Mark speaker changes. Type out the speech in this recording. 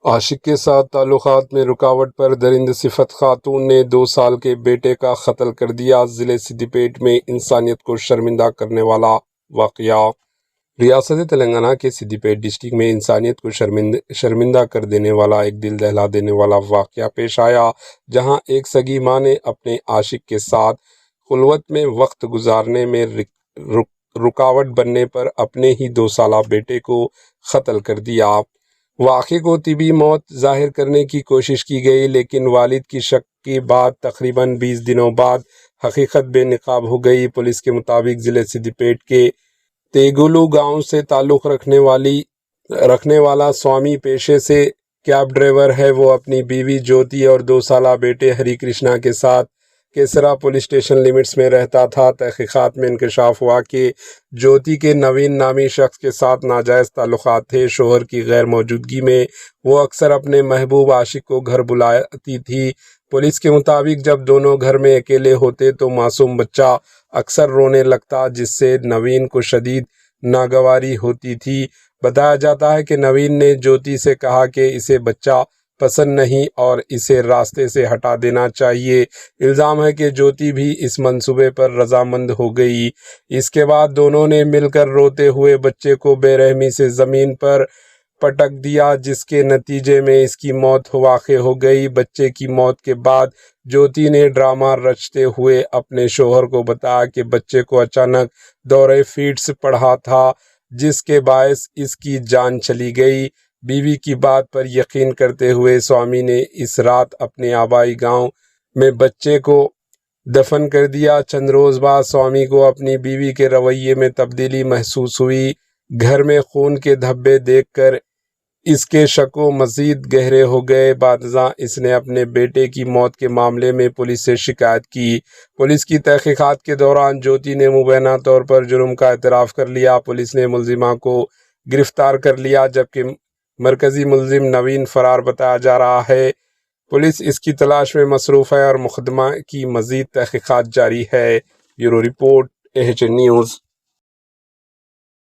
Speaker 1: عاشق کے ساتھ تعلقات میں رکاوٹ پر درند صفت خاتون نے 2 سال کے بیٹے کا قتل کر دیا۔ ضلع سدی پیٹ میں انسانیت کو شرمندہ کرنے والا واقعہ۔ ریاست تلنگانہ کے سدی پیٹ ڈسٹرکٹ میں انسانیت کو شرمندہ کر دینے والا ایک دل دہلا دینے والا واقعہ پیش آیا، جہاں ایک سگی ماں نے اپنے عاشق کے ساتھ خلوت میں وقت گزارنے میں رکاوٹ بننے پر اپنے ہی 2 سالہ بیٹے کو قتل کر دیا۔ واقعے کو طبی موت ظاہر کرنے کی کوشش کی گئی، لیکن والد کی شک کے بعد تقریباً 20 دنوں بعد حقیقت بے نقاب ہو گئی۔ پولیس کے مطابق ضلع سدی پیٹ کے تیگولو گاؤں سے تعلق رکھنے والا سوامی پیشے سے کیب ڈرائیور ہے۔ وہ اپنی بیوی جیوتی اور 2 سالہ بیٹے ہری کرشنا کے ساتھ کیسرا پولیس اسٹیشن لمٹس میں رہتا تھا۔ تحقیقات میں انکشاف ہوا کہ جیوتی کے نوین نامی شخص کے ساتھ ناجائز تعلقات تھے۔ شوہر کی غیر موجودگی میں وہ اکثر اپنے محبوب عاشق کو گھر بلاتی تھی۔ پولیس کے مطابق جب دونوں گھر میں اکیلے ہوتے تو معصوم بچہ اکثر رونے لگتا، جس سے نوین کو شدید ناگواری ہوتی تھی۔ بتایا جاتا ہے کہ نوین نے جیوتی سے کہا کہ اسے بچہ پسند نہیں اور اسے راستے سے ہٹا دینا چاہیے۔ الزام ہے کہ جیوتی بھی اس منصوبے پر رضامند ہو گئی۔ اس کے بعد دونوں نے مل کر روتے ہوئے بچے کو بے رحمی سے زمین پر پٹک دیا، جس کے نتیجے میں اس کی موت واقع ہو گئی۔ بچے کی موت کے بعد جیوتی نے ڈرامہ رچتے ہوئے اپنے شوہر کو بتایا کہ بچے کو اچانک دورہ فیٹس پڑا تھا، جس کے باعث اس کی جان چلی گئی۔ بیوی کی بات پر یقین کرتے ہوئے سوامی نے اس رات اپنے آبائی گاؤں میں بچے کو دفن کر دیا۔ چند روز بعد سوامی کو اپنی بیوی کے رویے میں تبدیلی محسوس ہوئی۔ گھر میں خون کے دھبے دیکھ کر اس کے شک مزید گہرے ہو گئے۔ بعدازاں اس نے اپنے بیٹے کی موت کے معاملے میں پولیس سے شکایت کی۔ پولیس کی تحقیقات کے دوران جیوتی نے مبینہ طور پر جرم کا اعتراف کر لیا۔ پولیس نے ملزمہ کو گرفتار کر لیا، جبکہ مرکزی ملزم نوین فرار بتایا جا رہا ہے۔ پولیس اس کی تلاش میں مصروف ہے اور مقدمہ کی مزید تحقیقات جاری ہے۔ Bureau report AHN news.